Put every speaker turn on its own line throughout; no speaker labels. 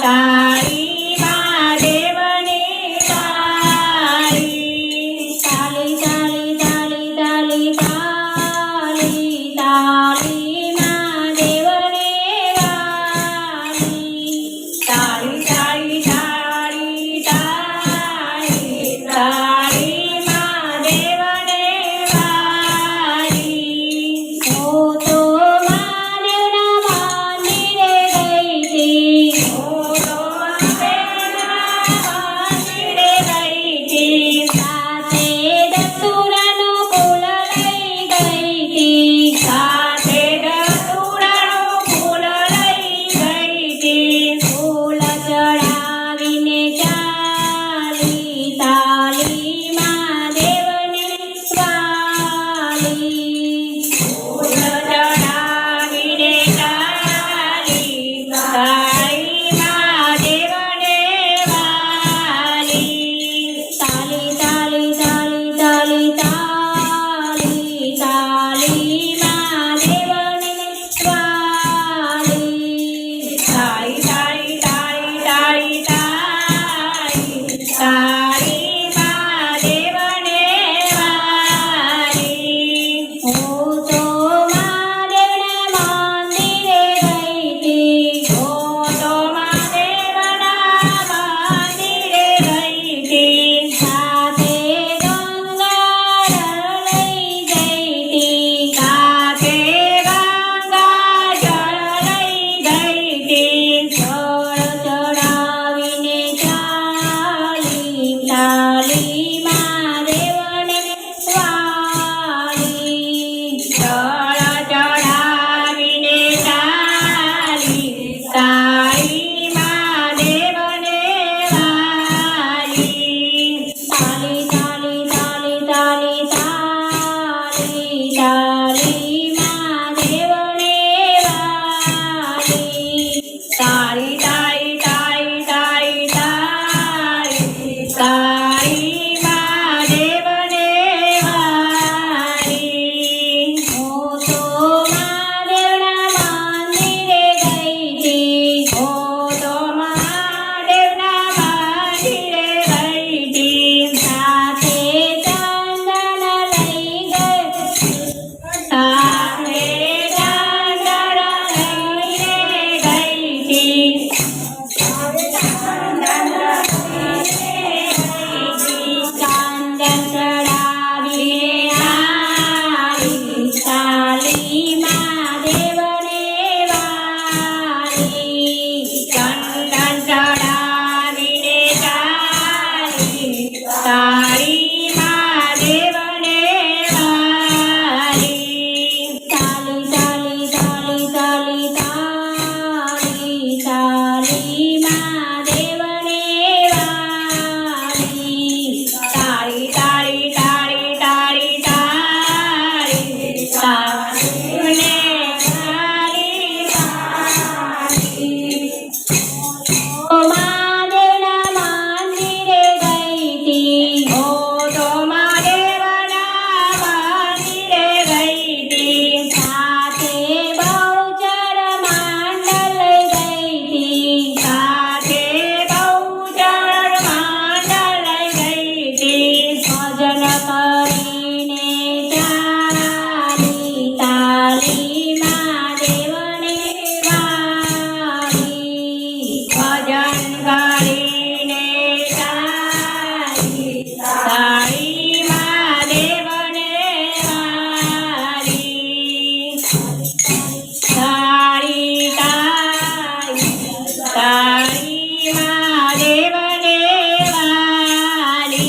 તાળી મહાદેવને વાળી તાળી તાળી તાળી તાળી તાળી તાળી મહાદેવને વાળી તાળી તાળી તાળી તાળી તાળી મહાદેવને વાળી હું તો મહાદેવના મંદિરે ગઈ હતી હું તો મહાદેવના મંદિરે ગઈ હતી સાથે દતુરાનો ફૂલ લઈ ગઈ હતી સાથે દતુરાનો ફૂલ લઈ ગઈ હતી ફૂલ ચડાવીને ચાલી તાળી મહાદેવને વાળી ફૂલ ચડાવીને ચાલી તાળી મહાદેવને વાળી તાળી તાળી તાળી તાળી તાળી તાળી મહાદેવને વાળી તાળી તાળી તાળી તાળી તાળી તાળી મહાદેવને વાળી હું તો મહાદેવના મંદિરે ગઈ હતી હું તો મહાદેવના મંદિરે ગઈ હતી સાથે ગંગાજળ લઈ ગઈ હતી સાથે ગંગાજળ લઈ ગઈ હતી જળ ચડાવીને ચાલી તાળી મહાદેવને વાળી જળ ચડાવીને ચાલી તાળી મહાદેવને વાળી તાળી તાળી તાળી તાળી તાળી તાળી મહાદેવને વાળી તાળી તાળી તાળી તાળી તાળી તાળી મહાદેવને વાળી હું તો મહાદેવના મંદિરે ગઈ હતી હું તો મહાદેવના મંદિરે ગઈ હતી સાથે ચંદન લઈ ગઈ સાથે ચંદન લઈને ગઈ હતી ચંદન ચડાવીને આવી તાળી મહાદેવને વાળી ચંદન ચડાવીને ચાલી તાળી મહાદેવને વાળી તાળી તાળી તાળી તાળી તાળી તાળી મહાદેવને વાળી તાળી તાળી તાળી તાળી તાળી તાળીને વાળી મહાદેવના મંદિરે ગઈ હતી હું તો મહાદેવના મંદિરે ગઈ હતી સાથે બહુચર માંડલ લઈ ગઈ હતી સાથે બહુચર માંડલ લઈ ગઈ હતી ભજન કરીને ચાલી તાળી મહાદેવને વાળી ભજન કરીને ચાલી તાળી મહાદેવને વાળી તાળી તાળી મહાદેવને વાળી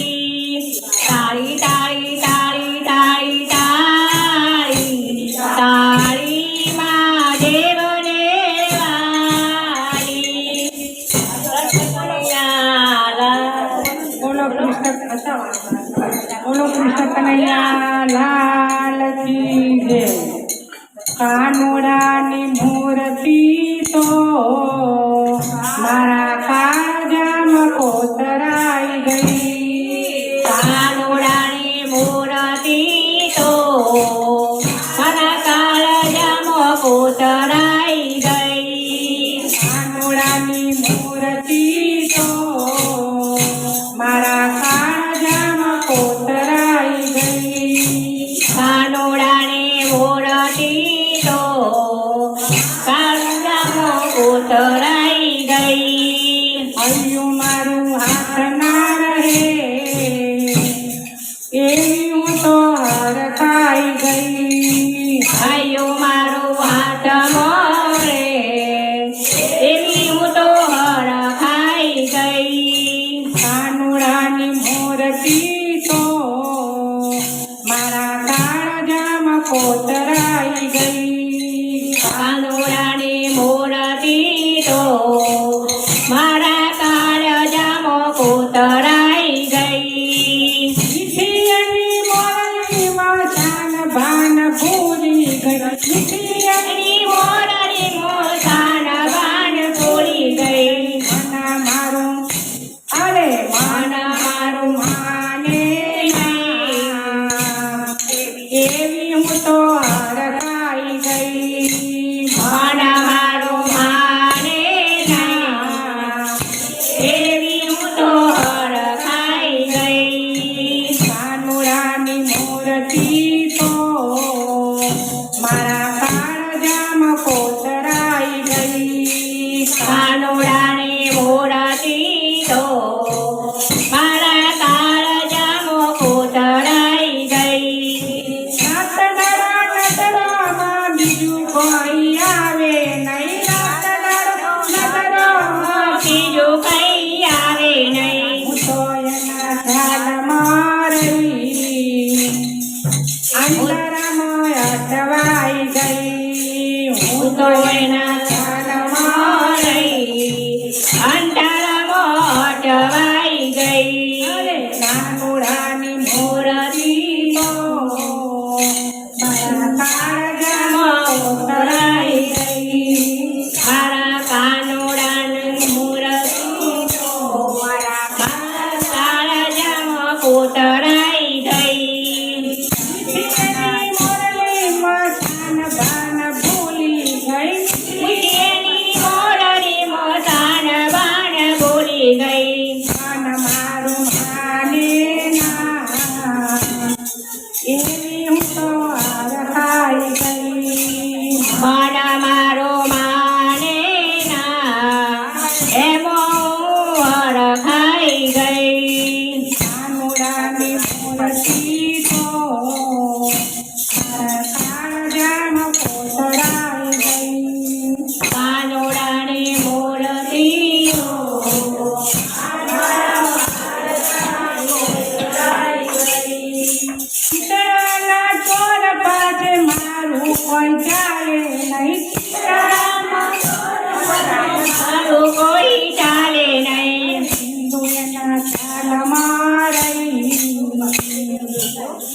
તાળી તાળી તાળી તાળી તાળી તાળી મહાદેવને વાળી
બોલો કૃષ્ણ કનૈયા લાલ કી જય કાનોડાની મૂર્તિ તો મારા કાળજામાં કોતરાઈ ગઈ
કાનોડાની મૂર્તિ તો મારા કાળજામાં કોતરાઈ ગઈ
કાનુડાની મૂર્તિ તો મારા કાળજામાં કોતરાઈ ગઈ.
કાનુડાને મૂર્તિ તો કાળજામાં કોતરાઈ ગઈ.
હૈયું મારું હાથ ના રહે એવી હું તો હરખાઈ ગઈ.
આયો મારો હાથ મોરે એવી હું તો હરખાઈ ગઈ.
કાનુડાની મૂર્તિ તો મારા કાળજામાં કોતરાઈ ગઈ.
કાનુડાની મૂર્તિ તો મારા કાળજામાં કોતરાઈ ગઈ.
મીઠીયની મોરલીમાં જાન ભાન ભૂલી ગઈ. મીઠીયની
મોરલી મોસાન બાન ભૂલી ગઈ.
મના મારું અરે
મન મારું
માને ના. એવી હું તો હરખાઈ ગઈ.
મન મારું માને ના એવી હું તો હરખાઈ ગઈ.
કાનુડાની મૂર્તિ તો મારા કાળજામાં કોતરાઈ ગઈ.
કાનુડાની મૂર્તિ તો મારા કાળજામાં કોતરાઈ ગઈ.
રાતદાડા નટરામાં બીજું કોઈ આવે નહીં. રાતદાડો નટરામાં
બીજું કઈ આવે નહીં.
હું તો એના ખ્યાલમાં રહી. અંતરામાં અટવાઈ ગઈ.
હું તો એના ખ્યાલમાં રહી અંધારામાં અટવાઈ ગઈ.
કાનુડાની મૂર્તિ તો મારા કાળજામાં કોતરાઈ ગઈ.
મારા કાનુડાની મૂર્તિ તો મારા કાળજામાં કોતરાઈ ગઈ.
મીઠીયની મોરલીમાં જાન ભાન ભૂલી ગઈ.
એની મોરલી મોસાન બાન ભૂલી ગઈ.
મન મારું માને ના. એવી હું તો હરખાઈ ગઈ.
મન મારો માને ના એમો હું હરખાઈ ગઈ.
કાનુડાની મૂર્તિ તો મારા કાળજામાં કોતરાઈ ગઈ.
કાનુડાની મૂર્તિ તો
ચિતરાના ચોર પાસે મારું કોઈ ચાલે નહીં.
મારું કોઈ ચાલે નહીં.
હિન્દુ એના ખ્યાલમાં રહી.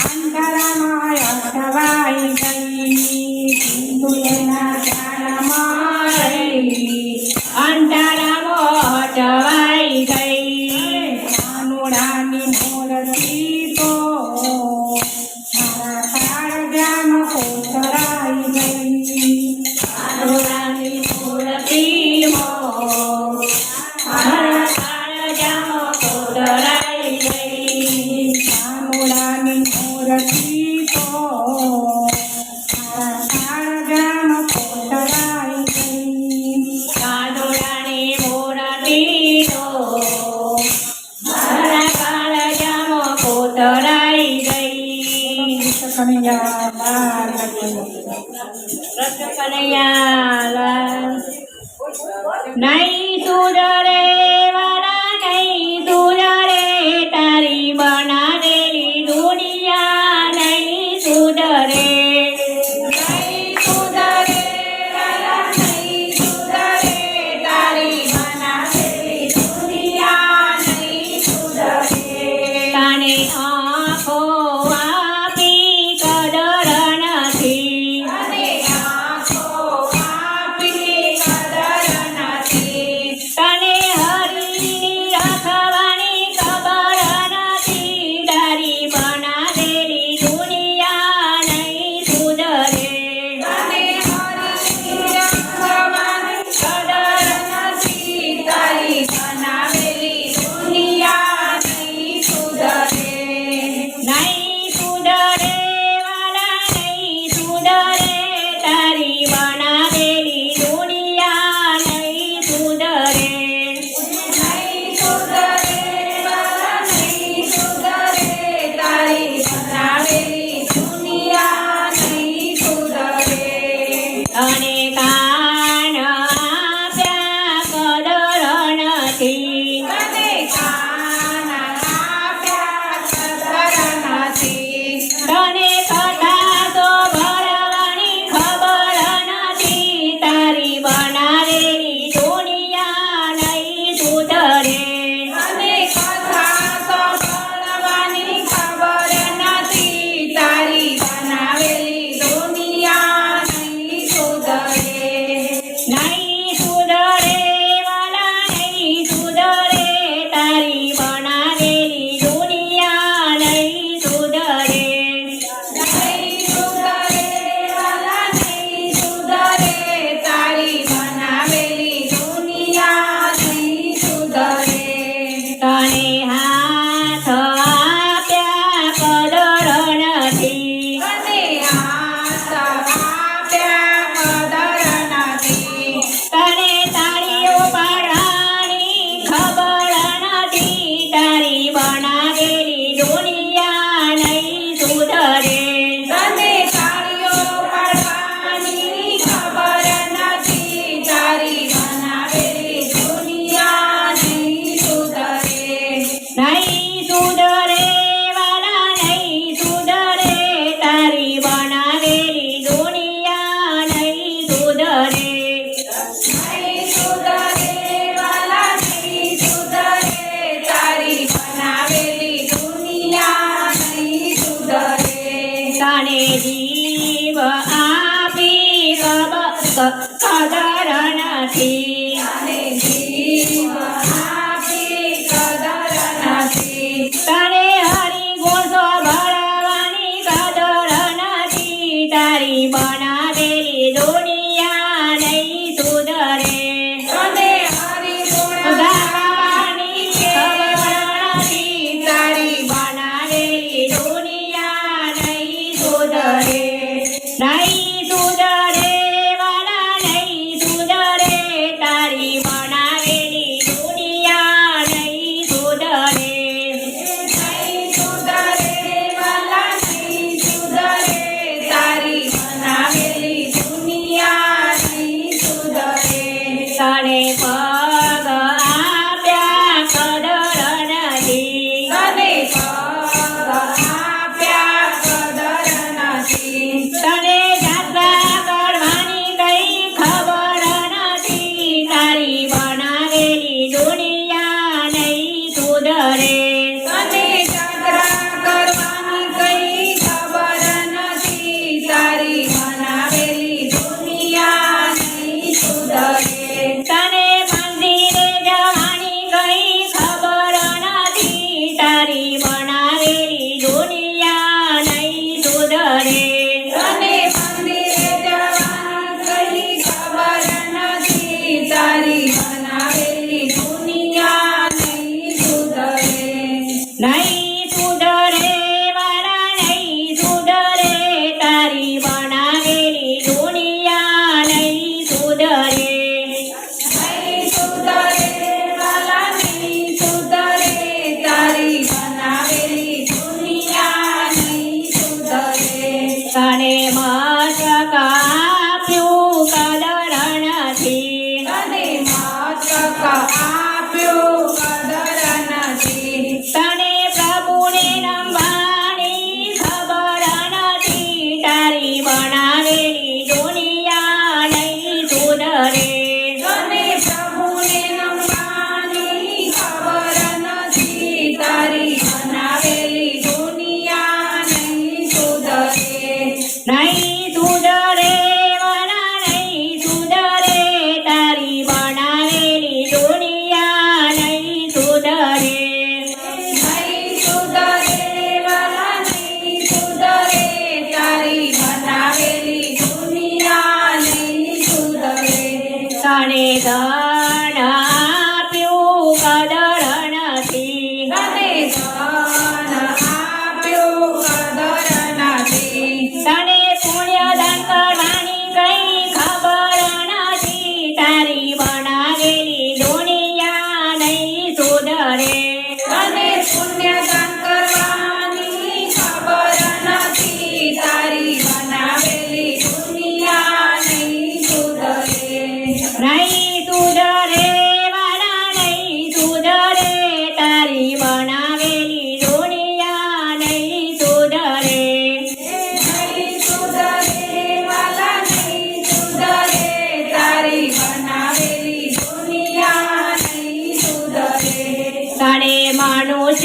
અંધારામાં અટવાઈ ગઈ. હિન્દુ એના ખ્યાલમાં રહી.
અંધારામાં અટવાઈ ગઈ.
કાનુડાની મૂર્તિ તો મારા કાળજામાં કોતરાઈ ગઈ.
કાનુડાની મૂર્તિ મારા કાળજામાં કોતરાઈ ગઈ.
કાનુડાની મૂર્તિ તો મારા કાળજામાં કોતરાઈ ગઈ.
કાનુડાની મૂર્તિ તો મારા કાળજામાં કોતરાઈ ગઈ.
કનૈયા લાલ કી.
કૃષ્ણ કનૈયા નહીં સુધરે વાલા નહીં સુધરે તારી બનાવેલી દુનિયા નહીં સુધરે. નહીં સુધરે વાલા નહીં સુધરે તારી બનાવેલી દુનિયા નહીં સુધરે. તને આંખો આપી કદર નથી. તને આંખો આપી કદર નથી. તને હર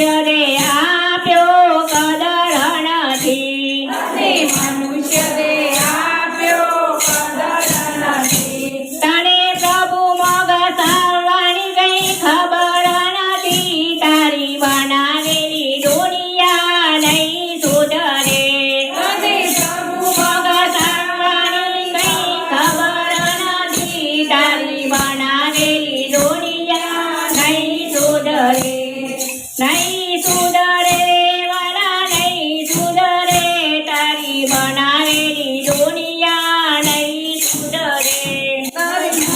મનુષ્ય દે આપ્યો કદર નથી
મનુષ્ય દે આપ્યો કદર નથી
તને પ્રભુ મગ સારવાની કઈ ખબર નથી તારી બનાવેલી દુનિયા નહીં સુધરે
તને પ્રભુ
મગ સારવાની કઈ ખબર નથી તારી બનાવેલી દુનિયા નહીં સુધરે વાલા નહીં સુધરે તારી બનાવેલી દુનિયા નહીં સુધરે
તારી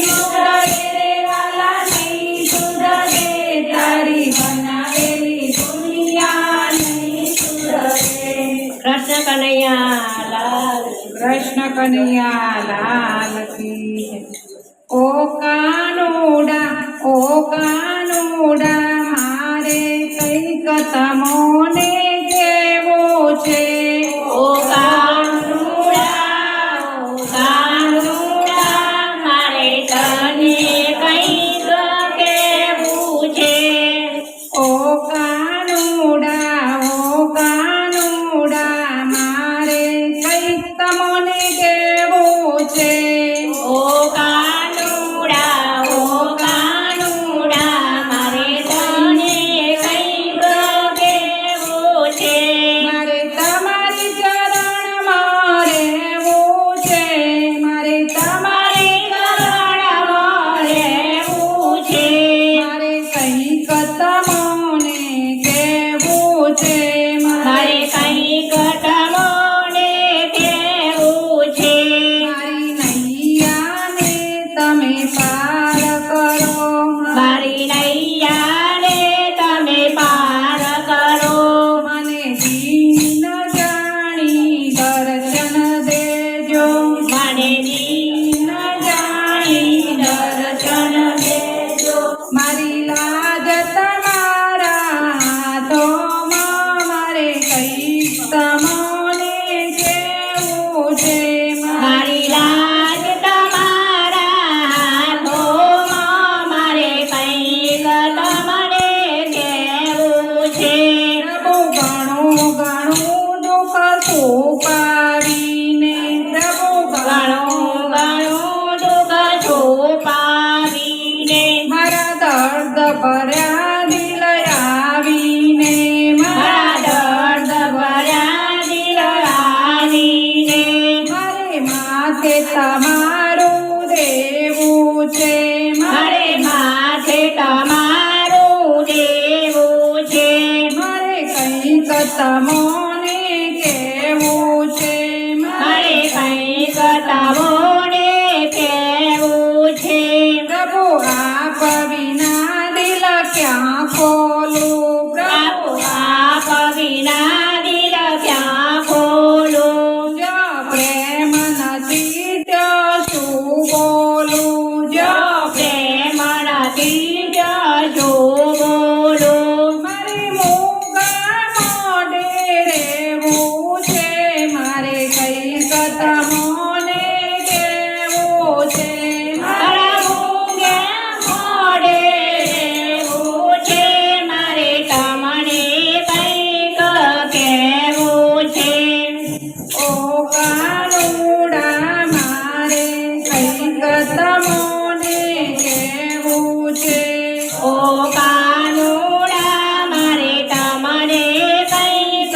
સુધરે વાલા નહીં સુધરે તારી બનાવેલી દુનિયા નહીં સુધરે
કૃષ્ણ કનૈયા લાલ
કૃષ્ણ કનૈયા લાલ કી જય. ઓ કાનુડા મારે કઈક તમોને કેવું છે
ઓ કાનુડા મારે તને કંઈક કહેવું છે
ઓ કાનુડા મારે કઈક તમોને કેવું છે
ઓ કાનુડા મારે તને કંઈક કહેવું છે
મારે તમારી ચરણમાં રહેવું છે મારે
મારે કરણમાં રહેવું છે
મારે કંઈક તમોને કેવું છે
મારે કંઈક તમોને કહેવું છે
મારી નૈયાને તમે પાર કરો
મારી નૈયાને તમે પાર કરો
મને દીન જાણી દર્શન દેજો
મને દીન જાણી દર્શન દેજો
મારી લાજ તમારા હાથોમાં મારે કંઈક તમોને કેવું છે
મારી લાજ તમારા હાથોમાં મારે કંઈક તમને કહેવું છે
પ્રભુ ઘણું દુઃખ છુપાવીને પ્રભુ
ઘણું દુઃખ છુપાવીને
મારા દર્દ ભર્યા દિલ આવીને
મારા દર્દ ભર્યા દિલ આવીને
મારે માથે તમારું દેવું છે
મારે માથે તમારું દેવું છે
મારે કંઈક તમોને કેવું છે
મારે કંઈક તમોને કહેવું છે
પ્રભુ આપ વિના દિલ ક્યાં ખોલું પ્રભુ
આપ વિના દિલ ક્યાં ખોલું
જો પ્રેમ નથી ત્યાં શું બોલું જો
પ્રેમ નથી જો બોલું
મારી મૂંગા મોઢે રહેવું છે મારે કંઈક તમોને કેવું છે
મારા મૂંગે મોઢે રહેવું છે મારે તમને કંઈક કહેવું છે
ઓ કાનુડા મારે કંઈક તમોને કેવું છે
ઓ કાનુડા મારે તમને કંઈક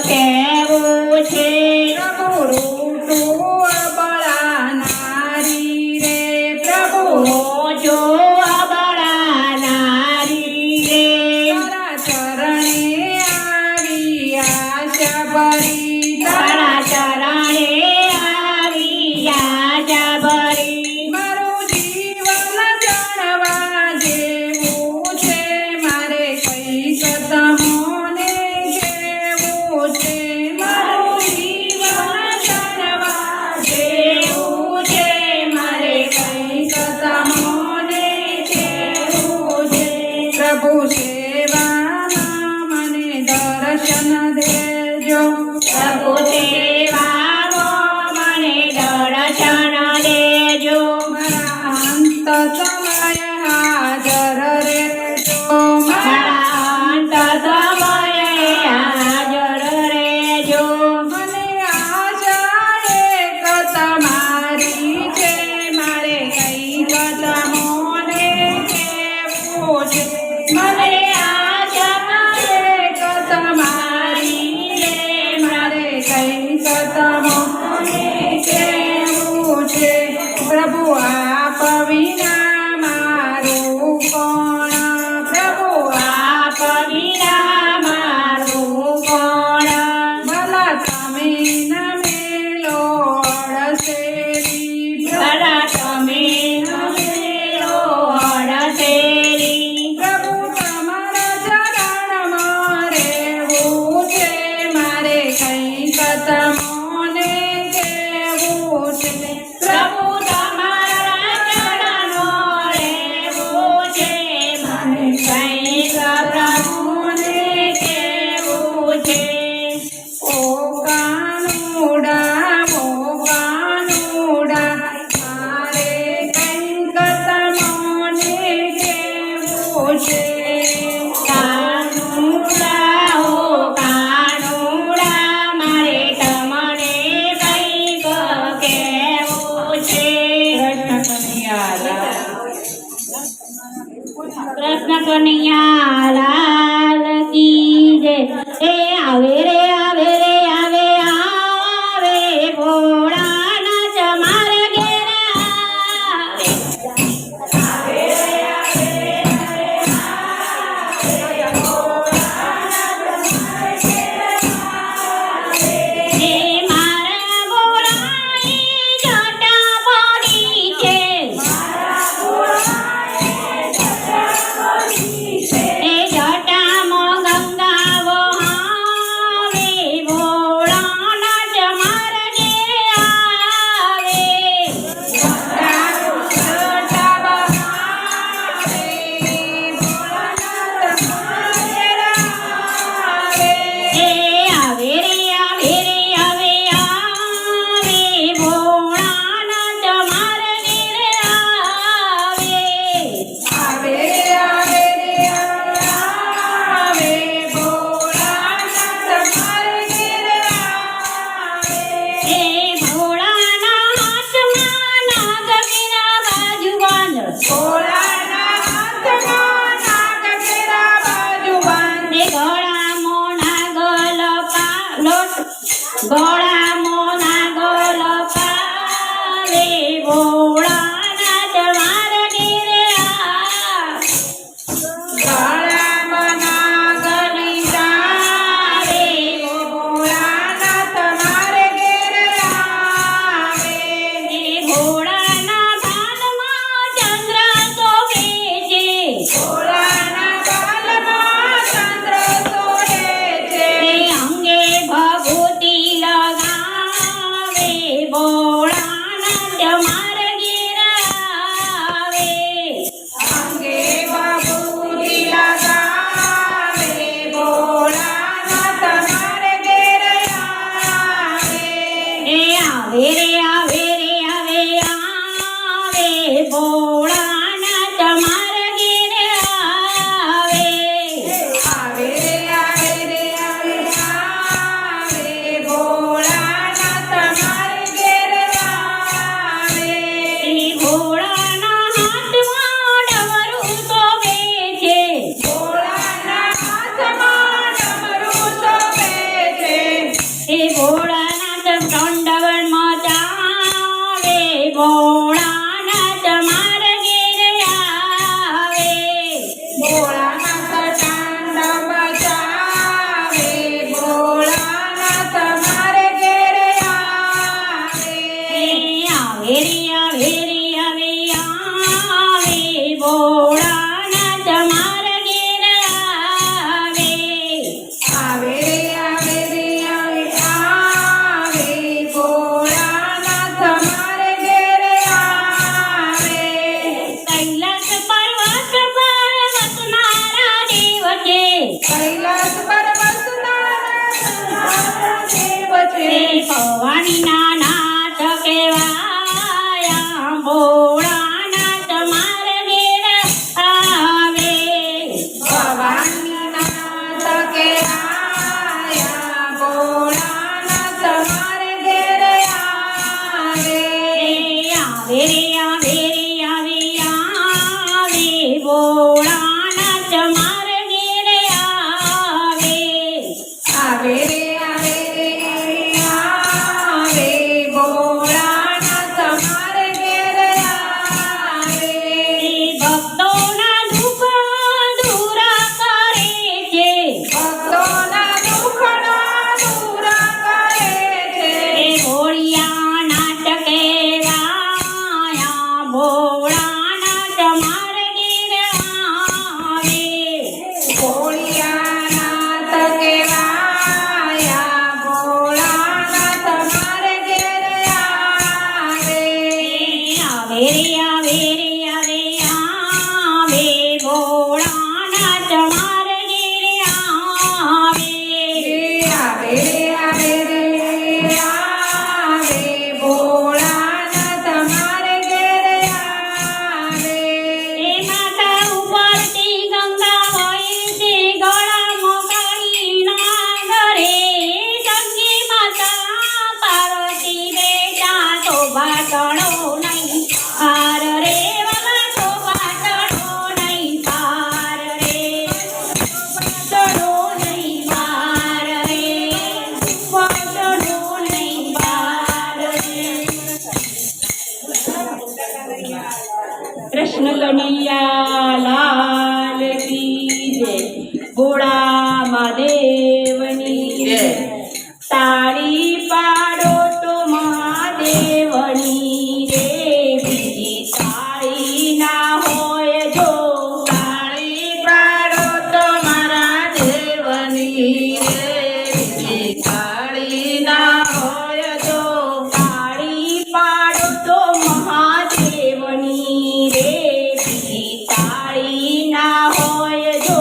કહેવું છે
પ્રભુ રૂઠું અબળા નારી રે પ્રભુ
જો અબળા નારી રે
તારા ચરણે આવી આશા ભરી
તારા ચરણે આવી આશા ભરી
મારું જીવન જાણવા જેવું છે મારે કંઈક તમોને કેવું છે મારું જીવન જાણવા જેવું છે મારે કંઈક તમોને કેવું છે પ્રભુ સેવામાં મને દર્શન દેજો
પ્રભુ સેવામાં મને દર્શન દેજો
મારા અંત સમય હાજર રહેજો
મારા અંત કંઈક પ્રભુને કેવું છે.
ઓ કાનુડા મારે કંઈક તમને કેવું છે.
કાનુડા ઓ કાનુડા મારે તમને કંઈક કહેવું છે. કૃષ્ણ કનૈયા લાલ કી જય. એ આવે રે આવે રે આવે આવે ભોળાનાથ મારા ઘેર આવે. એ મારા ભોળાએ જટા પડી છે. એ જટામાં ગંગા વહાવે ભોળાનાથ મારા ઘેર આવે. એ આવે રે આવે રે આવે આવે ભોળાનાથ મારા ઘેર આવે. એ ભોળાના હાથમાં નાગકેરા બાજુ બાંધ. એ ગળામાં નાગલ પાલોટ ગળામાં નાગલ પાવે ભોળાનાથ મારા ઘેર આવે. એ ભોળાના ભાનમાં ચંદ્ર શોભે છે. એ અંગે ભભૂતિ લગાવે ભોળાનાથ મારા ઘેર આવે. એ આવે રે આવે રે આવે આવે ભોળાનાથ મારા ઘેર આવે. એ ભોળાના હાથમાં ડમરું શોભે છે. એ ભોળાનાથ દંડવન મચાવે ભોળાનાથ મારા ઘેર આવે. એ આવે રે આવે રે આવે આવે ભોળાનાથ મારા ઘેર આવે. કૈલાસ પર્વત પર વસનારા દેવ છે. એ ભવાનીના નાથ કહેવાયા ભોળાનાથ મારા ઘેર આવે. એ આવે રે આવે રે આવે આવે ભોળાનાથ મારા ઘેર આવે. એ ભક્તોના દુઃખ દૂર કરે છે. એ ભોળિયાનાથ કહેવાયા ભોળાનાથ મારા ઘેર આવે. કનૈયા લાલ કી જય ભોળા મહાદેવની
જય.
તાળી પાડો તો મહાદેવની રે બીજી તાળી ના હોય જો
તાળી પાડો તો મારા દેવની રે બીજી તાળી ના હોય જો
તાળી પાડો તો મહાદેવની રે બીજી તાળી ના હોય જો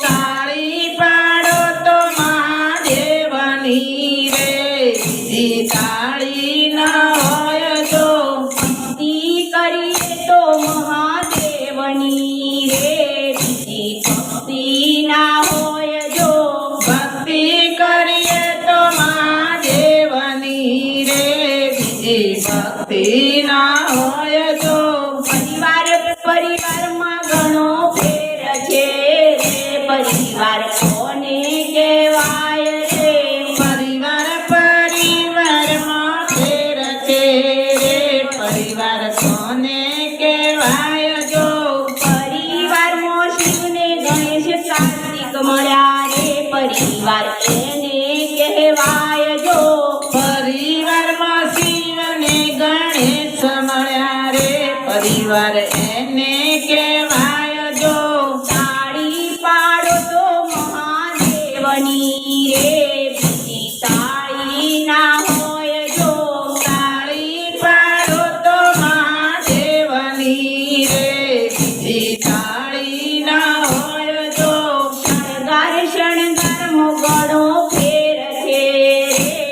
તાળી પાડો તો મહાદેવની રે બીજી તાળી ના હોય જો
ભક્તિ કરીએ તો મહાદેવની રે બીજી ભક્તિ ના હોય જો
ભક્તિ કરીએ તો મહાદેવની રે બીજી ભક્તિ ના હોય જો
પરિવારમાં ઘણો ફેર છે રે પરિવાર કોને કહેવાય રે
પરિવારમાં ફેર છે રે પરિવાર કોને કહેવાય જો
પરિવારમાં શિવને ગણેશ કાર્તિક મળ્યા રે પરિવાર એને કહેવાય જો
પરિવારમાં શિવને ગણેશ મળ્યા રે પરિવાર એને કહેવાય જો
તાળી પાડો તો મહાદેવની રે બીજી તાળી ના હોય જો
તાળી પાડો તો મહાદેવની રે બીજી તાળી ના હોય જો
શણગાર મોગણો ફેર છે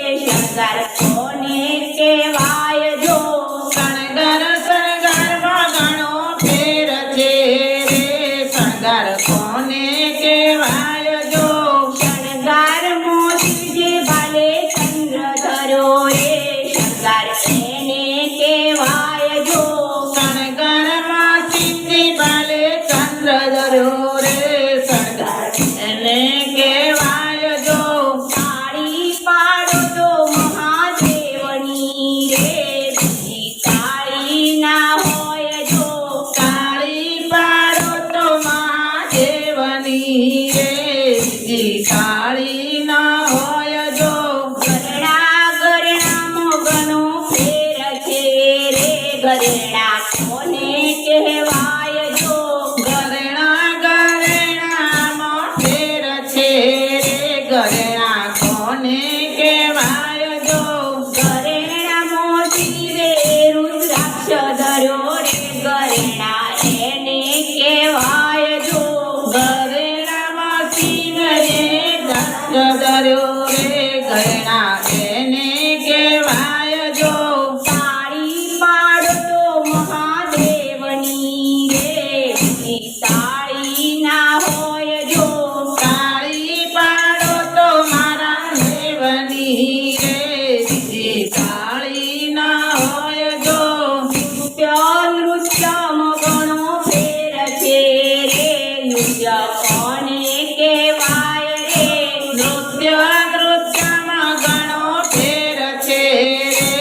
રે શણગાર કોને કહેવાય જો
શણગારમાં ઘણો ફેર છે રે શણગાર કોને કહેવાય જો
શણગાર મોતીજે ભાલે ચંદ્ર ધરો રે શણગાર એને કહેવાય જો
શણગારમાં સિદ્ધિ ભાલે ચંદ્ર ધર્યો રે શણગાર એને કહેવાય જો
તાળી પાડો તો મહાદેવની રે બીજી તાળી ના હોય જો
તાળી પાડો તો મહાદેવની રે બીજી તાળી ના હોય જો
ગરણા મોગનો ફેર છે રે ગરણા કોને કહેવાય જો
ઘરેણામાં ફેર છે રે ઘરેણા કોને કહેવાય જો
ગરણા મોતી રે રુદ્રાક્ષ ધર્યો રે ગરણા એને કહેવાય જો
ઘરેણામાં શિવને દક્ષ ધર્યો રે ઘરેણા એને કહેવાય જો
તાળી પાડો તો મહાદેવની રે બીજી તાળી ના હોય જો
તાળી પાડો તો મારા દેવની રે બીજી તાળી ના હોય જો
નૃત્ય મગણો ફેર છે રે નૃત્ય કોને કહેવાય રે
નૃત્યમાં ઘણો ફેર છે રે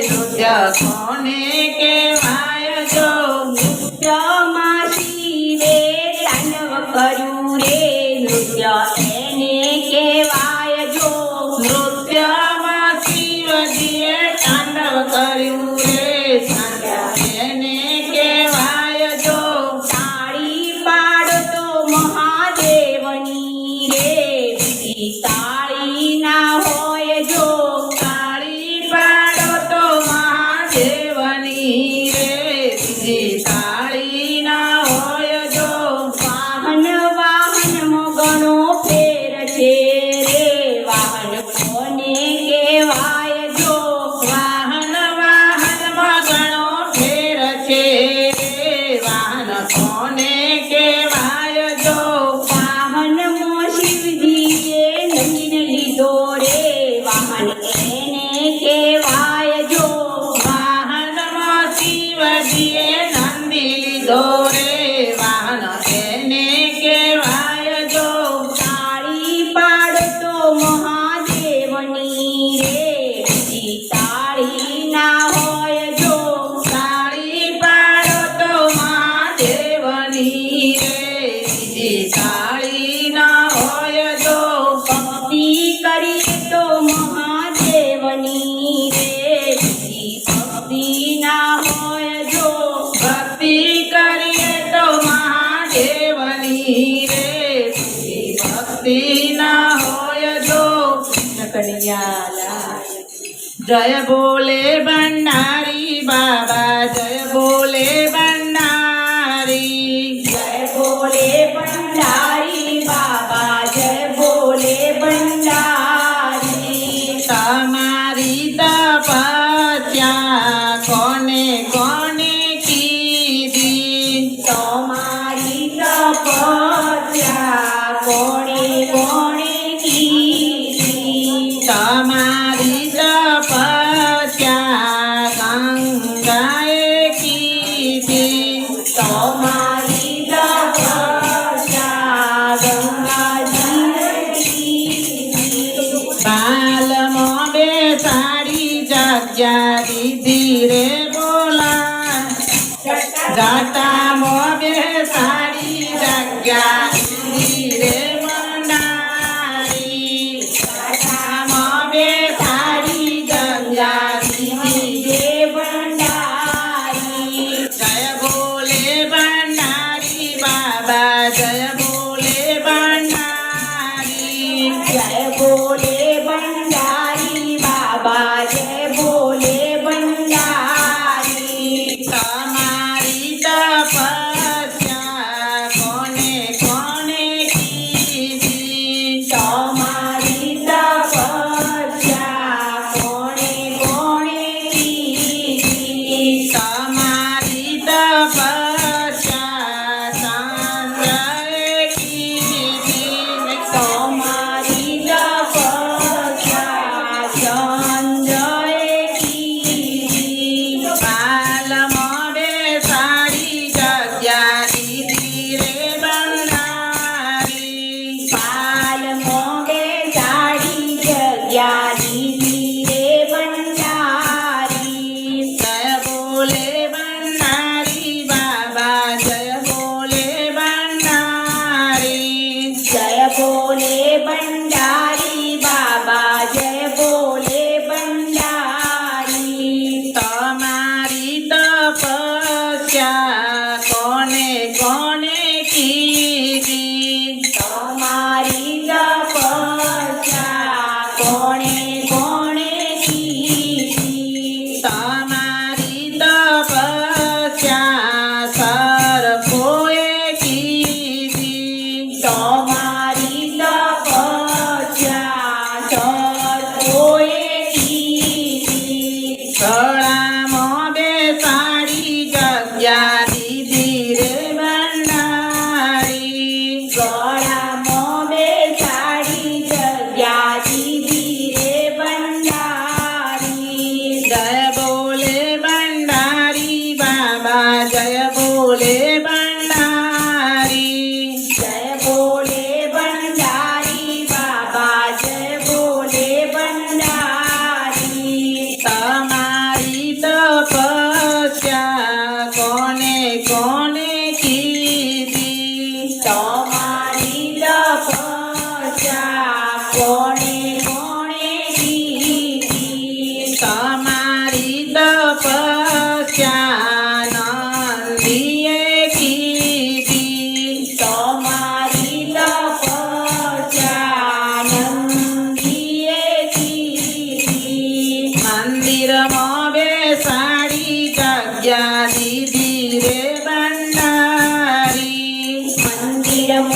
નૃત્ય કોને કહેવાય જો
નૃત્યમાં શિવે તાંડવ કર્યું રે નૃત્ય એને કહેવાય જો
નૃત્યમાં શિવજીએ તાંડવ કર્યું રે તાંડવ એને કહેવાય જો
તાળી પાડો તો મહાદેવની રે બીજી તાળી ના હોય જો
તાળી પાડો તો મહાદેવની રે બીજી તાળી ના હોય જો
વાહન
કાળી ન હોય જો
ભક્તિ કરીએ તો મહાદેવની રે ભક્તિ ના હોય જો
ભક્તિ કરીએ તો મહાદેવની રે ભક્તિ ના હોય જો
કડિયાલા
જય બોલે ભંડારી બાબા જય બોલે ભંડારી
જય બોલે ભંડારી બાબા જય બોલે ભંડારી
તમારી તપસ્યા કોને કોને કીધી
તમારી તપસ્યા કોણે કોણે કીધી
તમારી તપસ્યા ગંગાએ કીધી
તમારી તપસ્યા ગંગાજીએ કીધી
બાલમાં બેસાડી જગ્યા દીધી રે બોલા ગાટામાં બેસાડી જગ્યા દીધી રે ભંડારી ગાટામાં બેસાડી જગ્યા દીધી
જય ભંડારી
જય બોલે ભંડારી બાબા જય બોલે ભંડારી
જય બોલે ભંડારી બાબા જય બોલે ભંડારી
તમારી તપસ્યા કોને કોને કીધી
તમારી તપસ્યા કોણે કોણે કીધી
તમારી તપસ્યા ચંદ્રએ કીધી
તમારી તપસ્યા ચંદ્રએ કીધી
બાલમાં બેસાડી જગ્યા દીધી રે ભંડારી
પાલ મોગે સાડી જગ્યા દીધી રે ભંડારી
જય બોલે ભંડારી બાબા જય બોલે ભંડારી
જય બોલે ભંડારી બાબા જય બોલે ભંડારી
તમારી તપસ્યા કોને કોને કીધી
તમારી તપસ્યા કોણે કોણે કીધી
તમારી તપસ્યા સરખોએ કીધી
તમારી તપસ્યા સર્વોએ કીધી
ગળામાં બેસાડી જગ્યા દીધી રે ભંડારી
ગળામાં બેસાડી જગ્યા દીધી રે ભંડારી
જય બોલે ભંડારી બાબા જય બોલે ભંડારી
જય બોલે ભંડારી બાબા જય બોલે ભંડારી
તમારી તપસ્યા કોને કોને કીધી
તમારી તપસ્યા કોણે કોણે કીધી
તમારી તપસ્યા નંદીએ કીધી
તમારી તપસ્યા નંદીએ કીધી
મંદિરમાં બેસાડી જગ્યા દીધી રે ભંડારી
મંદિરમાં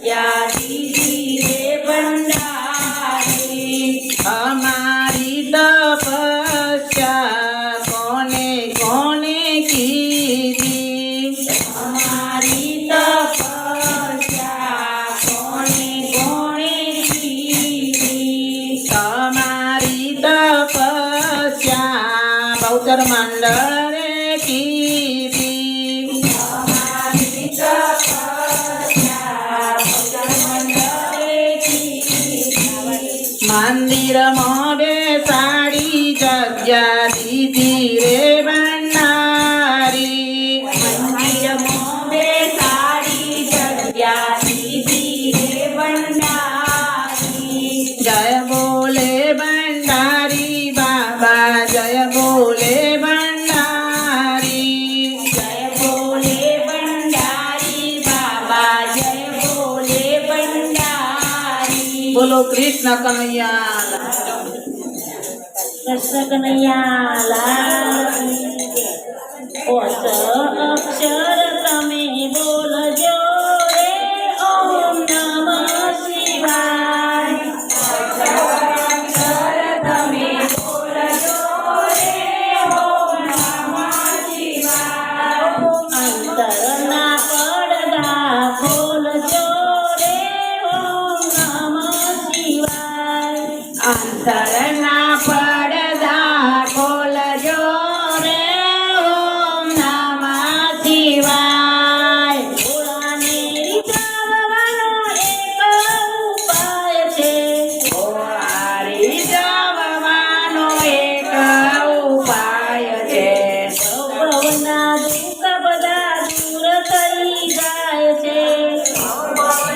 જગ્યા દીધી રે ભંડારી
અમારી તપસ્યા કોને કોને કીધી
અમારી તપસ્યા કોણે કોણે કીધી
તમારી તપસ્યા બૌદ્ધ મંડળે કીધી
અમારી તપસ્યા મંડળે કીધી
મંદિરમાં બેસાડી જગ્યા દીધી રે ભંડારી
મંદિરમાં બેસાડી જગ્યા દીધી રે ભંડારી
જય બોલે ભંડારી બાબા જય બોલે ભંડારી
જય બોલે ભંડારી બાબા જય બોલે ભંડારી
બોલો કૃષ્ણ કનૈયા
કૃષ્ણ કનૈયા લાલ ઓસ અક્ષર તમે બોલજો રે ઓમ નમઃ શિવાય અક્ષર તમે બોલજો રે ઓમ નમઃ શિવાય અંતરના પડદા ખોલજો રે ઓમ નમઃ શિવાય અંતરના